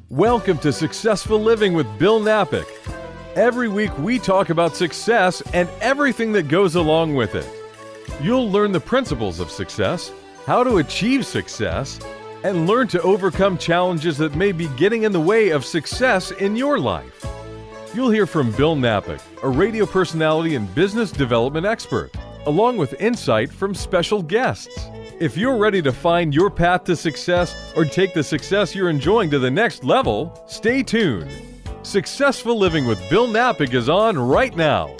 Welcome to Successful Living with Bill Napick. Every week we talk about success and everything that goes along with it. You'll learn the principles of success, how to achieve success, and learn to overcome challenges that may be getting in the way of success in your life. You'll hear from Bill Napick, a radio personality and business development expert, along with insight from special guests. If you're ready to find your path to success or take the success you're enjoying to the next level, stay tuned. Successful Living with Bill Napick is on right now.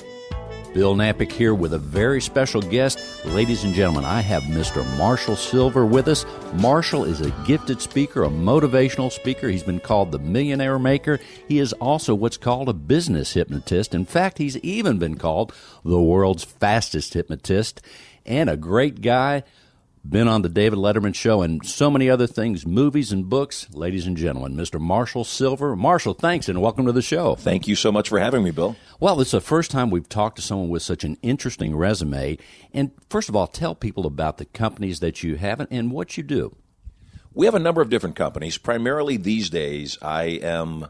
Bill Napick here with a very special guest. Ladies and gentlemen, I have Mr. Marshall Sylver with us. Marshall is a gifted speaker, a motivational speaker. He's been called the Millionaire Maker. He is also what's called a business hypnotist. In fact, he's even been called the world's fastest hypnotist, and a great guy. Been on the David Letterman Show and so many other things, movies and books. Ladies and gentlemen, Mr. Marshall Sylver. Marshall, thanks and welcome to the show. Thank you so much for having me, Bill. Well, it's the first time we've talked to someone with such an interesting resume. And first of all, tell people about the companies that you have and what you do. We have a number of different companies. Primarily these days, I am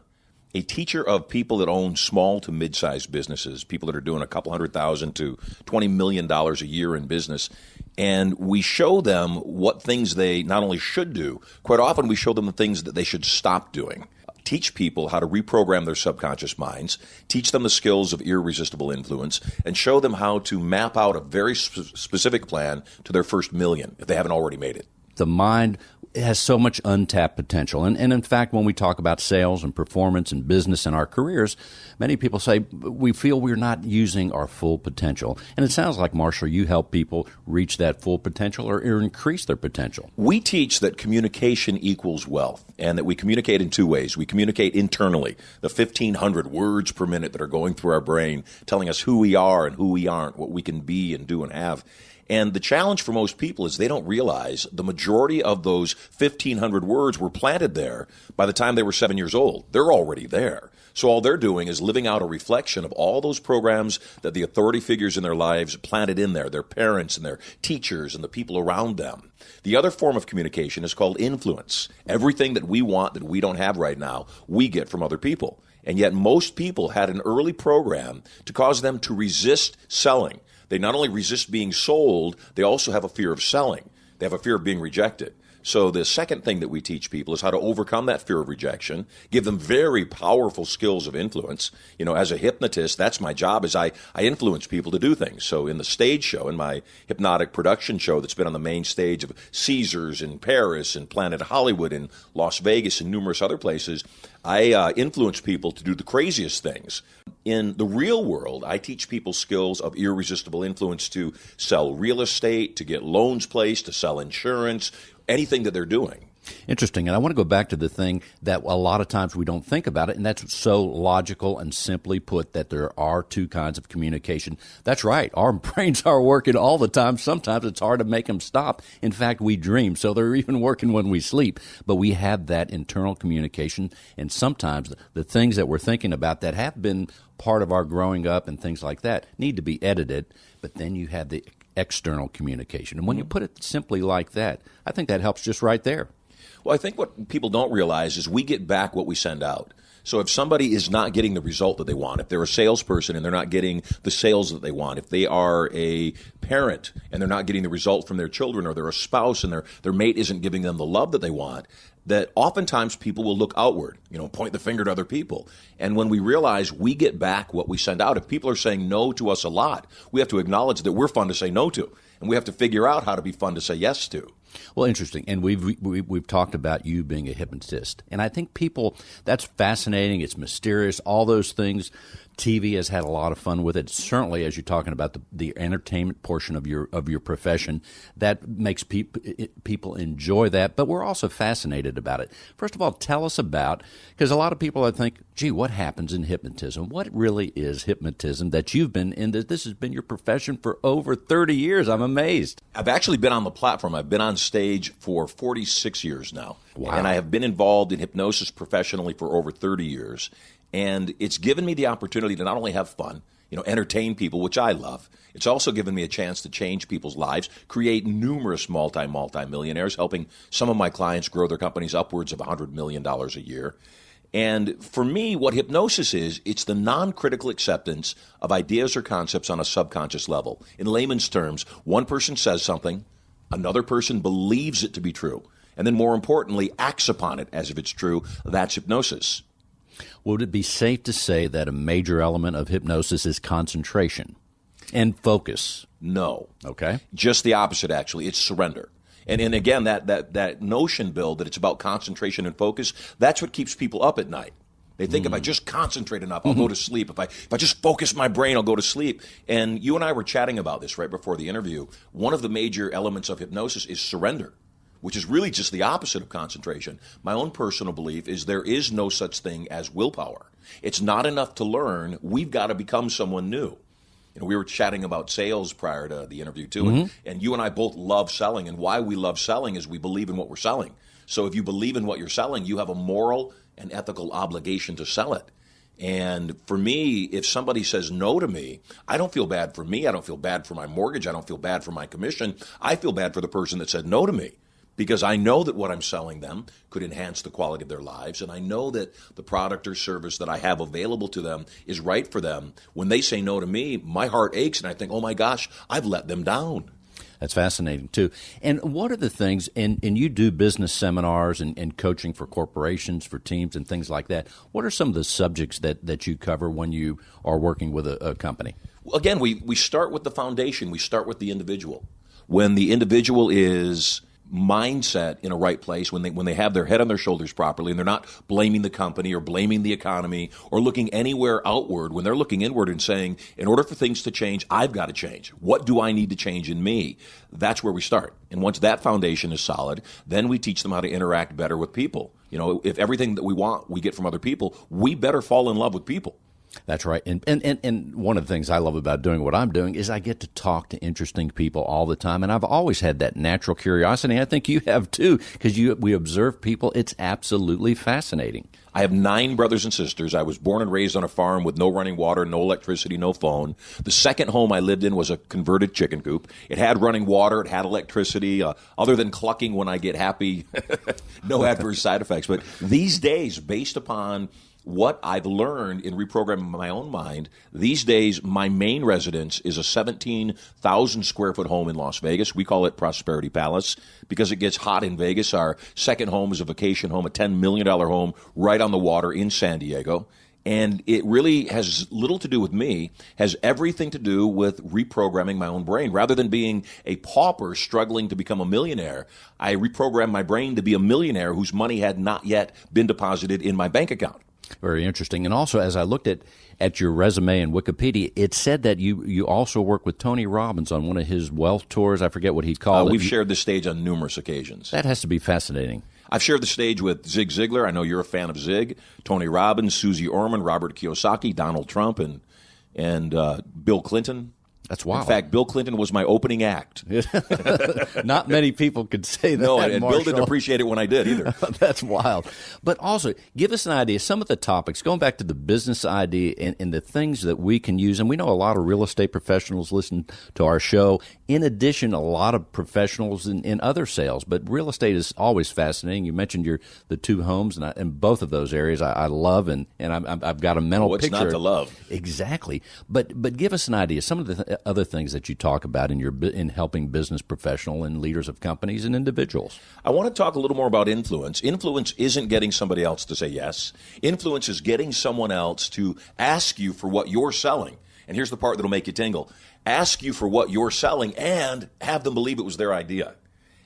a teacher of people that own small to mid-sized businesses, people that are doing a couple $100,000 to $20 million a year in business. And we show them what things they not only should do, quite often we show them the things that they should stop doing. Teach people how to reprogram their subconscious minds, teach them the skills of irresistible influence, and show them how to map out a very specific plan to their first million if they haven't already made it. The mind has so much untapped potential. And in fact, when we talk about sales and performance and business and our careers, many people say we feel we're not using our full potential. And it sounds like, Marshall, you help people reach that full potential or increase their potential. We teach that communication equals wealth and that we communicate in two ways. We communicate internally, the 1,500 words per minute that are going through our brain, telling us who we are and who we aren't, what we can be and do and have. And the challenge for most people is they don't realize the majority of those 1,500 words were planted there by the time they were 7 years old. They're already there. So all they're doing is living out a reflection of all those programs that the authority figures in their lives planted in there, their parents and their teachers and the people around them. The other form of communication is called influence. Everything that we want that we don't have right now, we get from other people. And yet most people had an early program to cause them to resist selling. They not only resist being sold, they also have a fear of selling. They have a fear of being rejected. So the second thing that we teach people is how to overcome that fear of rejection, give them very powerful skills of influence. You know, as a hypnotist, that's my job, is I influence people to do things. So in the stage show, in my hypnotic production show that's been on the main stage of Caesars in Paris and Planet Hollywood in Las Vegas and numerous other places, I influence people to do the craziest things. In the real world, I teach people skills of irresistible influence to sell real estate, to get loans placed, to sell insurance, anything that they're doing. Interesting. And I want to go back to the thing that a lot of times we don't think about it, and that's so logical and simply put that there are two kinds of communication. That's right. Our brains are working all the time. Sometimes it's hard to make them stop. In fact, we dream, so they're even working when we sleep. But we have that internal communication, and sometimes the things that we're thinking about that have been part of our growing up and things like that need to be edited. But then you have the external communication. And when you put it simply like that, I think that helps just right there. Well, I think what people don't realize is we get back what we send out. So if somebody is not getting the result that they want, if they're a salesperson and they're not getting the sales that they want, if they are a parent and they're not getting the result from their children, or they're a spouse and their mate isn't giving them the love that they want, that oftentimes people will look outward, point the finger to other people. And when we realize we get back what we send out, if people are saying no to us a lot, we have to acknowledge that we're fun to say no to. And we have to figure out how to be fun to say yes to. Well, interesting. And we've talked about you being a hypnotist. And I think people, that's fascinating. It's mysterious, all those things. TV has had a lot of fun with it. Certainly, as you're talking about the entertainment portion of your profession, that makes people enjoy that. But we're also fascinated about it. First of all, tell us about, because a lot of people I think, gee, what happens in hypnotism? What really is hypnotism that you've been in? This has been your profession for over 30 years. I'm amazed. I've actually been on the platform. I've been on stage for 46 years now. Wow. And I have been involved in hypnosis professionally for over 30 years. And it's given me the opportunity to not only have fun, entertain people, which I love. It's also given me a chance to change people's lives, create numerous multi-millionaires, helping some of my clients grow their companies upwards of $100 million a year. And for me, what hypnosis is, it's the non-critical acceptance of ideas or concepts on a subconscious level. In layman's terms, one person says something, another person believes it to be true, and then more importantly, acts upon it as if it's true. That's hypnosis. Would it be safe to say that a major element of hypnosis is concentration and focus? No. Okay. Just the opposite, actually. It's surrender. And again, that notion, Bill, that it's about concentration and focus, that's what keeps people up at night. They think if I just concentrate enough, I'll go to sleep. If I just focus my brain, I'll go to sleep. And you and I were chatting about this right before the interview. One of the major elements of hypnosis is surrender, which is really just the opposite of concentration. My own personal belief is there is no such thing as willpower. It's not enough to learn. We've got to become someone new. You know, we were chatting about sales prior to the interview, too, and you and I both love selling, and why we love selling is we believe in what we're selling. So if you believe in what you're selling, you have a moral and ethical obligation to sell it. And for me, if somebody says no to me, I don't feel bad for me. I don't feel bad for my mortgage. I don't feel bad for my commission. I feel bad for the person that said no to me, because I know that what I'm selling them could enhance the quality of their lives, and I know that the product or service that I have available to them is right for them. When they say no to me, my heart aches, and I think, oh my gosh, I've let them down. That's fascinating, too. And what are the things, and you do business seminars and coaching for corporations, for teams and things like that. What are some of the subjects that you cover when you are working with a company? Well, again, we start with the foundation. We start with the individual. When the individual is mindset in a right place, when they have their head on their shoulders properly, and they're not blaming the company or blaming the economy or looking anywhere outward, when they're looking inward and saying, in order for things to change, I've got to change. What do I need to change in me? That's where we start. And once that foundation is solid, then we teach them how to interact better with people. You know, if everything that we want we get from other people, we better fall in love with people. That's right. And one of the things I love about doing what I'm doing is I get to talk to interesting people all the time. And I've always had that natural curiosity. I think you have too, because we observe people. It's absolutely fascinating. I have 9 brothers and sisters. I was born and raised on a farm with no running water, no electricity, no phone. The second home I lived in was a converted chicken coop. It had running water. It had electricity. Other than clucking when I get happy, no adverse side effects. But these days, based upon what I've learned in reprogramming my own mind, these days my main residence is a 17,000 square foot home in Las Vegas. We call it Prosperity Palace because it gets hot in Vegas. Our second home is a vacation home, a $10 million home right on the water in San Diego. And it really has little to do with me, has everything to do with reprogramming my own brain. Rather than being a pauper struggling to become a millionaire, I reprogrammed my brain to be a millionaire whose money had not yet been deposited in my bank account. Very interesting. And also, as I looked at your resume and Wikipedia, it said that you also work with Tony Robbins on one of his wealth tours. I forget what he called it. We've shared the stage on numerous occasions. That has to be fascinating. I've shared the stage with Zig Ziglar. I know you're a fan of Zig. Tony Robbins, Susie Orman, Robert Kiyosaki, Donald Trump, and Bill Clinton. That's wild. In fact, Bill Clinton was my opening act. Not many people could say that. No, and Marshall. Bill didn't appreciate it when I did either. That's wild. But also, give us an idea, some of the topics, going back to the business idea and the things that we can use. And we know a lot of real estate professionals listen to our show. In addition, a lot of professionals in other sales. But real estate is always fascinating. You mentioned the 2 homes, and both of those areas I love, and I've got a mental What's picture. not to love? Exactly. But give us an idea, some of the other things that you talk about in helping business professional and leaders of companies and individuals. I want to talk a little more about influence. Influence isn't getting somebody else to say yes. Influence is getting someone else to ask you for what you're selling. And here's the part that'll make you tingle. Ask you for what you're selling and have them believe it was their idea.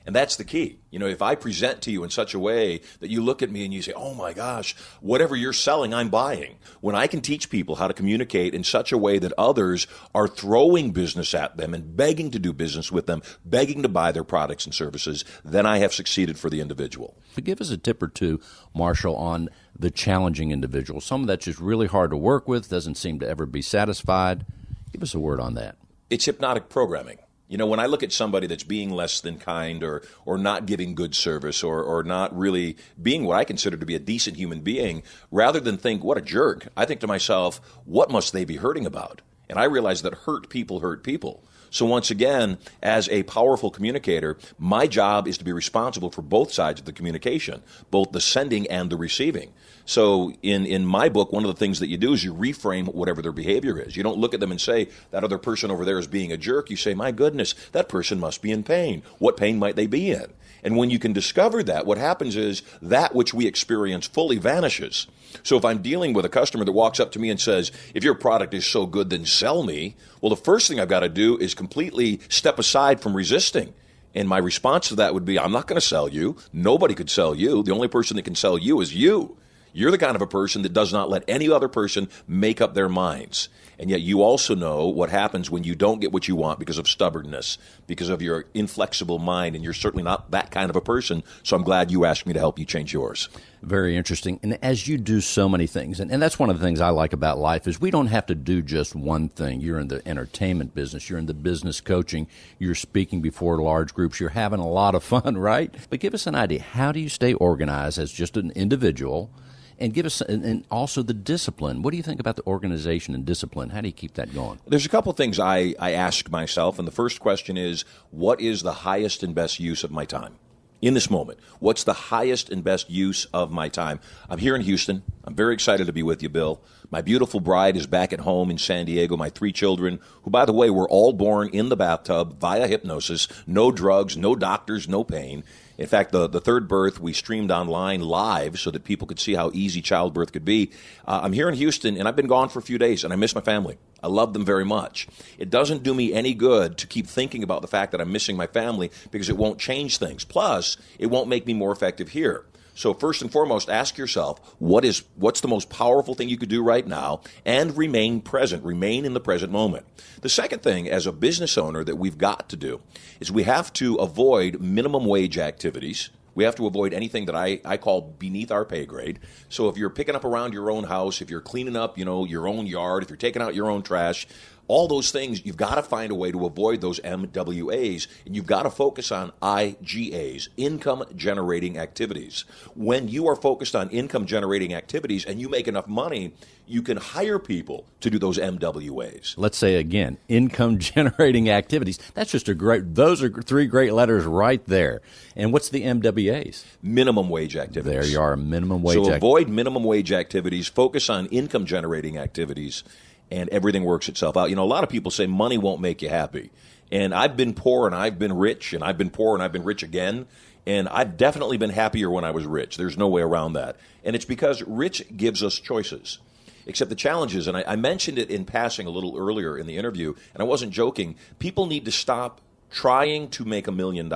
And that's the key. You know, if I present to you in such a way that you look at me and you say, oh my gosh, whatever you're selling, I'm buying. When I can teach people how to communicate in such a way that others are throwing business at them and begging to do business with them, begging to buy their products and services, then I have succeeded for the individual. Give us a tip or two, Marshall, on the challenging individual. Someone that's just really hard to work with, doesn't seem to ever be satisfied. Give us a word on that. It's hypnotic programming. You know, when I look at somebody that's being less than kind or not giving good service or not really being what I consider to be a decent human being, rather than think, what a jerk, I think to myself, what must they be hurting about? And I realize that hurt people hurt people. So once again, as a powerful communicator, my job is to be responsible for both sides of the communication, both the sending and the receiving. So in my book, one of the things that you do is you reframe whatever their behavior is. You don't look at them and say, that other person over there is being a jerk. You say, my goodness, that person must be in pain. What pain might they be in? And when you can discover that, what happens is that which we experience fully vanishes. So if I'm dealing with a customer that walks up to me and says, if your product is so good, then sell me. Well, the first thing I've got to do is completely step aside from resisting. And my response to that would be, I'm not going to sell you. Nobody could sell you. The only person that can sell you is you. You're the kind of a person that does not let any other person make up their minds. And yet you also know what happens when you don't get what you want because of stubbornness, because of your inflexible mind, and you're certainly not that kind of a person. So I'm glad you asked me to help you change yours. Very interesting. And as you do so many things, and that's one of the things I like about life, is we don't have to do just one thing. You're in the entertainment business. You're in the business coaching. You're speaking before large groups. You're having a lot of fun, right? But give us an idea. How do you stay organized as just an individual? And give us, and also the discipline. What do you think about the organization and discipline? How do you keep that going? There's a couple of things I ask myself, and the first question is, what is the highest and best use of my time? In this moment, what's the highest and best use of my time? I'm here in Houston. I'm very excited to be with you, Bill. My beautiful bride is back at home in San Diego. My 3 children, who, by the way, were all born in the bathtub via hypnosis. No drugs, no doctors, no pain. In fact, the third birth we streamed online live so that people could see how easy childbirth could be. I'm here in Houston, and I've been gone for a few days, and I miss my family. I love them very much. It doesn't do me any good to keep thinking about the fact that I'm missing my family because it won't change things. Plus, it won't make me more effective here. So first and foremost, ask yourself, what's the most powerful thing you could do right now, and remain present, remain in the present moment. The second thing as a business owner that we've got to do is we have to avoid minimum wage activities. We have to avoid anything that I call beneath our pay grade. So if you're picking up around your own house, if you're cleaning up, your own yard, if you're taking out your own trash, all those things, you've got to find a way to avoid those MWAs, and you've got to focus on IGAs, income-generating activities. When you are focused on income-generating activities and you make enough money, you can hire people to do those MWAs. Let's say again, income-generating activities. That's just those are 3 great letters right there. And what's the MWAs? Minimum wage activities. There you are, minimum wage activities. So avoid minimum wage activities, focus on income-generating activities, and everything works itself out. A lot of people say money won't make you happy. And I've been poor and I've been rich, and I've been poor and I've been rich again. And I've definitely been happier when I was rich. There's no way around that. And it's because rich gives us choices. Except the challenge is, and I mentioned it in passing a little earlier in the interview, and I wasn't joking, people need to stop trying to make $1 million,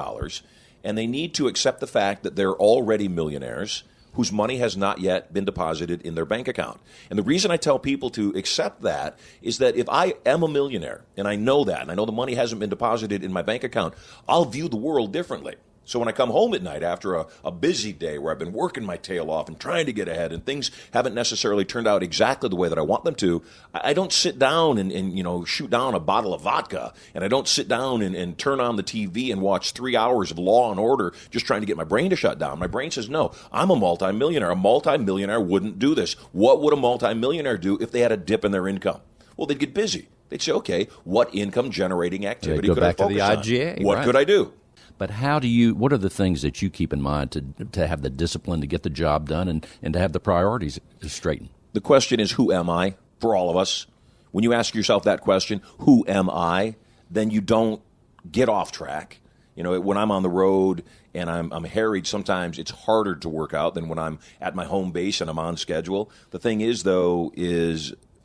and they need to accept the fact that they're already millionaires whose money has not yet been deposited in their bank account. And the reason I tell people to accept that is that if I am a millionaire, and I know that, and I know the money hasn't been deposited in my bank account, I'll view the world differently. So when I come home at night after a busy day where I've been working my tail off and trying to get ahead and things haven't necessarily turned out exactly the way that I want them to, I don't sit down and shoot down a bottle of vodka, and I don't sit down and turn on the TV and watch 3 hours of Law and Order just trying to get my brain to shut down. My brain says, no, I'm a multimillionaire. A multimillionaire wouldn't do this. What would a multimillionaire do if they had a dip in their income? Well, they'd get busy. They'd say, okay, what income-generating activity could I focus on? Go back to the IGA. What could I do? But what are the things that you keep in mind to have the discipline to get the job done and to have the priorities straightened? The question is, who am I? For all of us. When you ask yourself that question, who am I? Then you don't get off track. When I'm on the road and I'm harried, sometimes it's harder to work out than when I'm at my home base and I'm on schedule. The thing is, though,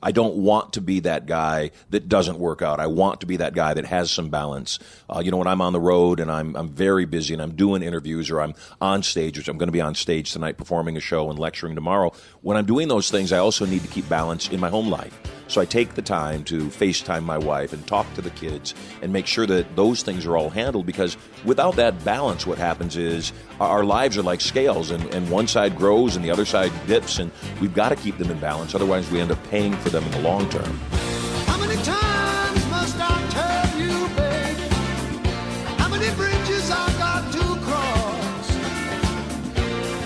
I don't want to be that guy that doesn't work out. I want to be that guy that has some balance. When I'm on the road and I'm very busy and I'm doing interviews or I'm on stage, which I'm going to be on stage tonight performing a show and lecturing tomorrow, when I'm doing those things, I also need to keep balance in my home life. So I take the time to FaceTime my wife and talk to the kids and make sure that those things are all handled, because without that balance, what happens is our lives are like scales, and one side grows and the other side dips, and we've got to keep them in balance. Otherwise, we end up paying for them in the long term. How many times must I tell you, baby? How many bridges I got to cross?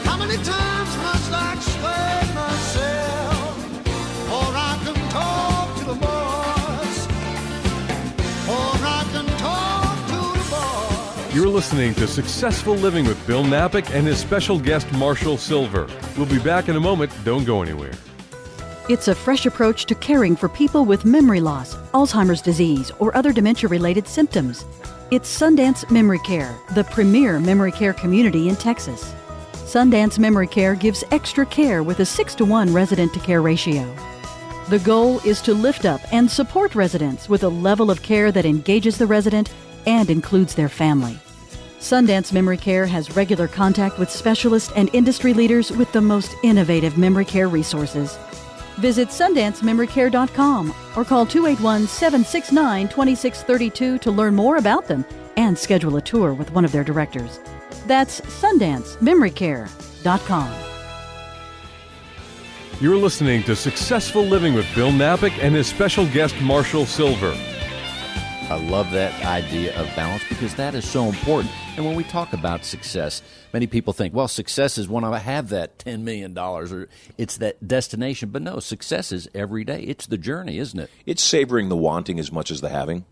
How many times must I explain myself? Or I can talk to the boss. Or I can You're listening to Successful Living with Bill Napick and his special guest, Marshall Sylver. We'll be back in a moment. Don't go anywhere. It's a fresh approach to caring for people with memory loss, Alzheimer's disease, or other dementia-related symptoms. It's Sundance Memory Care, the premier memory care community in Texas. Sundance Memory Care gives extra care with a 6-to-1 resident-to-care ratio. The goal is to lift up and support residents with a level of care that engages the resident and includes their family. Sundance Memory Care has regular contact with specialists and industry leaders with the most innovative memory care resources. Visit SundanceMemoryCare.com or call 281-769-2632 to learn more about them and schedule a tour with one of their directors. That's SundanceMemoryCare.com. You're listening to Successful Living with Bill Napick and his special guest, Marshall Sylver. I love that idea of balance because that is so important. And when we talk about success, many people think, well, success is when I have that $10 million or it's that destination. But no, success is every day. It's the journey, isn't it? It's savoring the wanting as much as the having.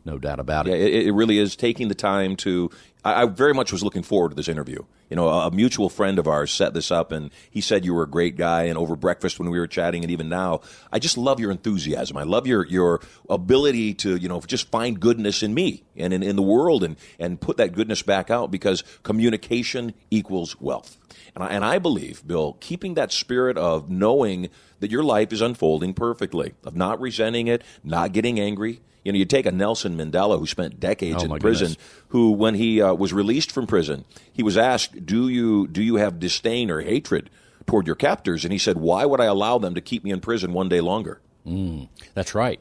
No doubt about it. Yeah, it really is taking the time to. I very much was looking forward to this interview. You know, a mutual friend of ours set this up, and he said you were a great guy. And over breakfast when we were chatting, and even now, I just love your enthusiasm. I love your ability to, you know, just find goodness in me and in the world, and put that goodness back out, because communication equals wealth. And I believe, Bill, keeping that spirit of knowing that your life is unfolding perfectly, of not resenting it, not getting angry. You know, you take a Nelson Mandela who spent decades in prison, who, when he was released from prison, he was asked, do you have disdain or hatred toward your captors? And he said, why would I allow them to keep me in prison one day longer? That's right.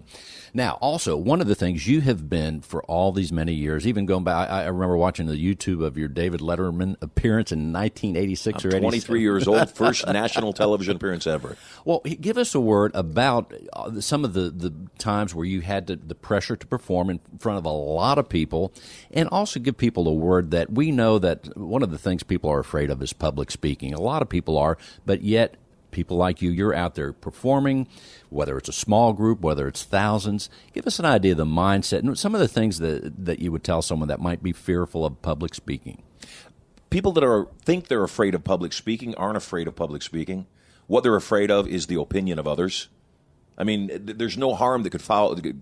Now, also, one of the things you have been for all these many years, even going back, I remember watching the YouTube of your David Letterman appearance in 1986 or 87. 23 years old, first national television appearance ever. Well, give us a word about some of the times where you had the pressure to perform in front of a lot of people, and also give people a word that we know that one of the things people are afraid of is public speaking. A lot of people are, but yet people like you, you're out there performing, whether it's a small group, whether it's thousands. Give us an idea of the mindset and some of the things that you would tell someone that might be fearful of public speaking. People that think they're afraid of public speaking aren't afraid of public speaking. What they're afraid of is the opinion of others. I mean, there's no harm that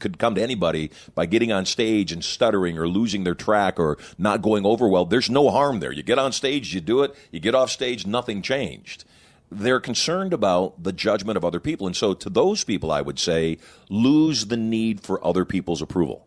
could come to anybody by getting on stage and stuttering or losing their track or not going over well. There's no harm there. You get on stage, you do it, you get off stage, nothing changed. They're concerned about the judgment of other people. And so to those people, I would say, lose the need for other people's approval.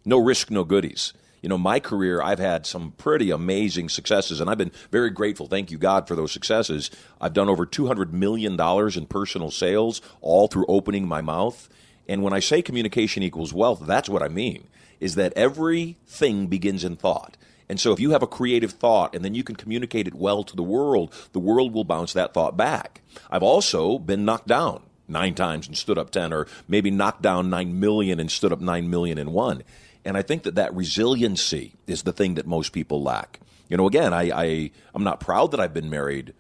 No risk, no goodies. You know, my career, I've had some pretty amazing successes, and I've been very grateful. Thank you, God, for those successes. I've done over $200 million in personal sales, all through opening my mouth. And when I say communication equals wealth, that's what I mean, is that everything begins in thought. And so if you have a creative thought and then you can communicate it well to the world will bounce that thought back. I've also been knocked down 9 times and stood up 10, or maybe knocked down 9 million and stood up 9 million and 1. And I think that resiliency is the thing that most people lack. You know, again, I'm not proud that I've been married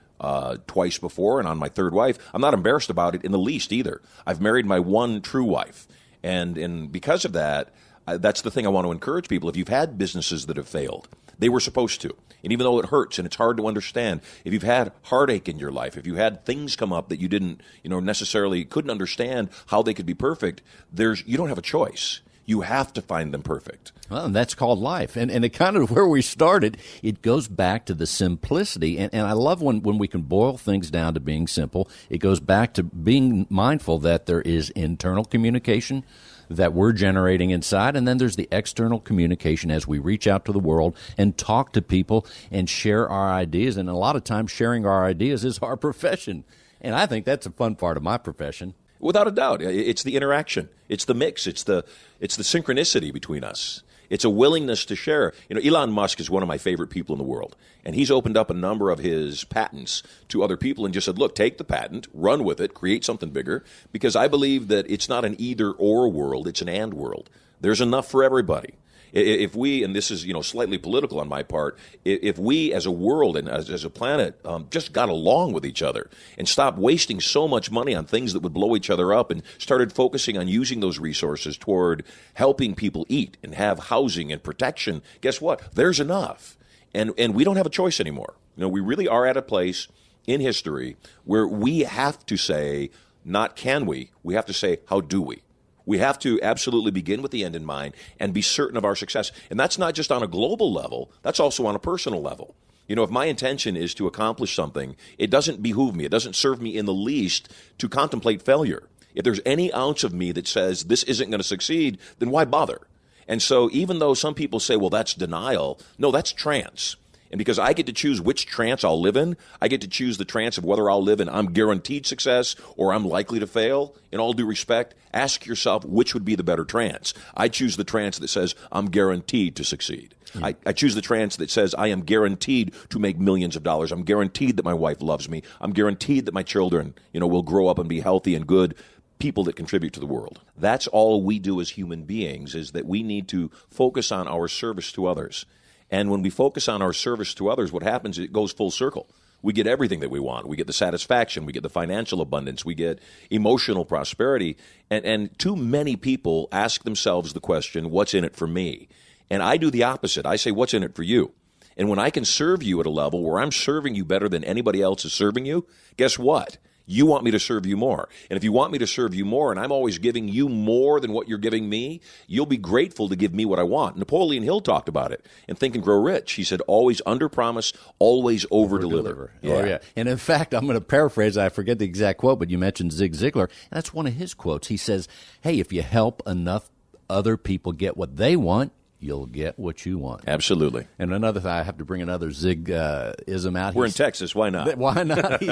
twice before and on my third wife. I'm not embarrassed about it in the least either. I've married my one true wife. And because of that, that's the thing I want to encourage people. If you've had businesses that have failed, they were supposed to. And even though it hurts and it's hard to understand, if you've had heartache in your life, if you had things come up that you didn't, necessarily couldn't understand how they could be perfect, you don't have a choice. You have to find them perfect. Well, and that's called life. And it kind of where we started, it goes back to the simplicity. And I love when we can boil things down to being simple. It goes back to being mindful that there is internal communication that we're generating inside, and then there's the external communication as we reach out to the world and talk to people and share our ideas. And a lot of times sharing our ideas is our profession. And I think that's a fun part of my profession. Without a doubt. It's the interaction. It's the mix. It's the synchronicity between us. It's a willingness to share. Elon Musk is one of my favorite people in the world, and he's opened up a number of his patents to other people and just said, look, take the patent, run with it, create something bigger, because I believe that it's not an either-or world, it's an and world. There's enough for everybody. If we, and this is slightly political on my part, if we as a world and as a planet just got along with each other and stopped wasting so much money on things that would blow each other up and started focusing on using those resources toward helping people eat and have housing and protection, guess what? There's enough. And we don't have a choice anymore. We really are at a place in history where we have to say, not can we have to say, how do we? We have to absolutely begin with the end in mind and be certain of our success. And that's not just on a global level, that's also on a personal level. If my intention is to accomplish something, it doesn't behoove me, it doesn't serve me in the least to contemplate failure. If there's any ounce of me that says this isn't going to succeed, then why bother? And so even though some people say, well, that's denial, no, that's trance. And because I get to choose which trance I'll live in, I get to choose the trance of whether I'll live in I'm guaranteed success or I'm likely to fail. In all due respect, ask yourself which would be the better trance. I choose the trance that says I'm guaranteed to succeed. I choose the trance that says I am guaranteed to make millions of dollars. I'm guaranteed that my wife loves me. I'm guaranteed that my children, will grow up and be healthy and good people that contribute to the world. That's all we do as human beings, is that we need to focus on our service to others. And when we focus on our service to others, what happens is it goes full circle. We get everything that we want. We get the satisfaction. We get the financial abundance. We get emotional prosperity. And too many people ask themselves the question, what's in it for me? And I do the opposite. I say, what's in it for you? And when I can serve you at a level where I'm serving you better than anybody else is serving you, guess what? You want me to serve you more. And if you want me to serve you more and I'm always giving you more than what you're giving me, you'll be grateful to give me what I want. Napoleon Hill talked about it in Think and Grow Rich. He said, always underpromise, always overdeliver. Yeah. Oh, yeah. And in fact, I'm going to paraphrase, I forget the exact quote, but you mentioned Zig Ziglar, and that's one of his quotes. He says, hey, if you help enough other people get what they want, you'll get what you want. Absolutely. And another thing, I have to bring another Zig-ism out. We're in Texas. Why not? Why not?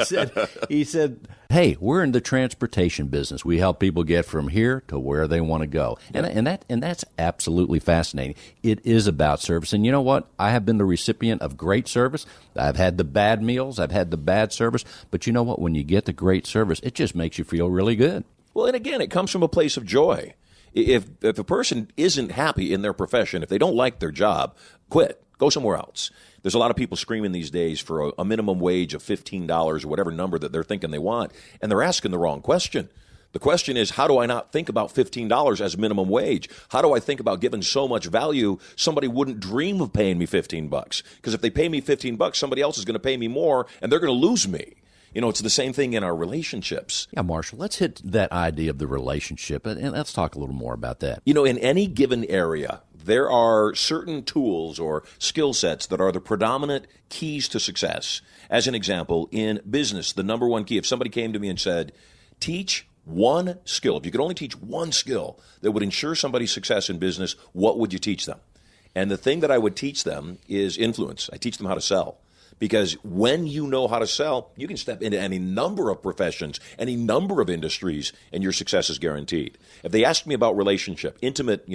He said, hey, we're in the transportation business. We help people get from here to where they want to go. And that's absolutely fascinating. It is about service. And you know what? I have been the recipient of great service. I've had the bad meals. I've had the bad service. But you know what? When you get the great service, it just makes you feel really good. Well, and again, it comes from a place of joy. If a person isn't happy in their profession, if they don't like their job, quit. Go somewhere else. There's a lot of people screaming these days for a minimum wage of $15 or whatever number that they're thinking they want, and they're asking the wrong question. The question is, how do I not think about $15 as minimum wage? How do I think about giving so much value somebody wouldn't dream of paying me $15? Because if they pay me $15, somebody else is going to pay me more, and they're going to lose me. It's the same thing in our relationships. Yeah, Marshall, let's hit that idea of the relationship, and let's talk a little more about that. In any given area, there are certain tools or skill sets that are the predominant keys to success. As an example, in business, the number one key, if somebody came to me and said, teach one skill, if you could only teach one skill that would ensure somebody's success in business, what would you teach them? And the thing that I would teach them is influence. I teach them how to sell. Because when you know how to sell, you can step into any number of professions, any number of industries, and your success is guaranteed. If they ask me about relationship, intimate,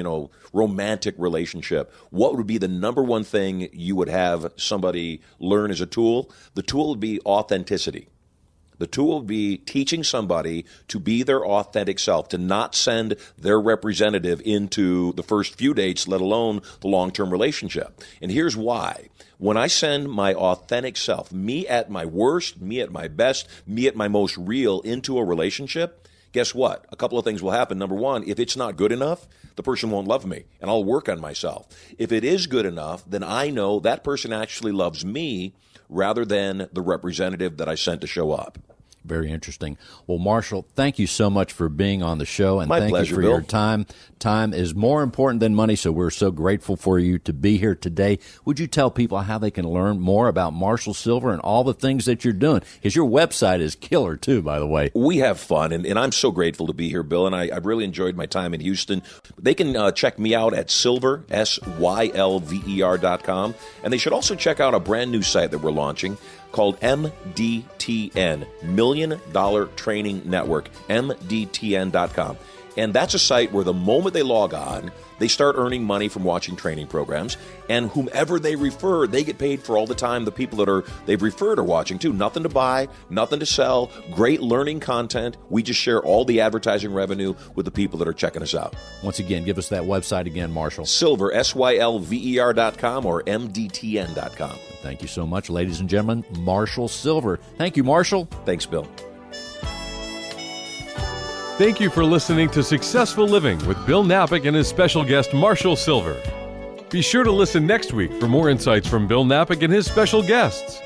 romantic relationship, what would be the number one thing you would have somebody learn as a tool? The tool would be authenticity. The tool would be teaching somebody to be their authentic self, to not send their representative into the first few dates, let alone the long-term relationship. And here's why. When I send my authentic self, me at my worst, me at my best, me at my most real into a relationship, guess what? A couple of things will happen. Number one, if it's not good enough, the person won't love me, and I'll work on myself. If it is good enough, then I know that person actually loves me rather than the representative that I sent to show up. Very interesting. Well, Marshall, thank you so much for being on the show, and thank you for Bill. your time. Time is more important than money, so we're so grateful for you to be here today. Would you tell people how they can learn more about Marshall Sylver and all the things that you're doing? Because your website is killer, too, by the way. We have fun, and I'm so grateful to be here, Bill, and I've really enjoyed my time in Houston. They can check me out at Sylver, SYLVER.com, and they should also check out a brand new site that we're launching called MDTN, Million Dollar Training Network, MDTN.com. And that's a site where the moment they log on, they start earning money from watching training programs, and whomever they refer, they get paid for all the time the people that they've referred are watching too. Nothing to buy, nothing to sell, great learning content. We just share all the advertising revenue with the people that are checking us out. Once again, give us that website again, Marshall. Sylver, SYLVER.com or MDTN.com. Thank you so much, ladies and gentlemen. Marshall Sylver. Thank you, Marshall. Thanks, Bill. Thank you for listening to Successful Living with Bill Napick and his special guest, Marshall Sylver. Be sure to listen next week for more insights from Bill Napick and his special guests.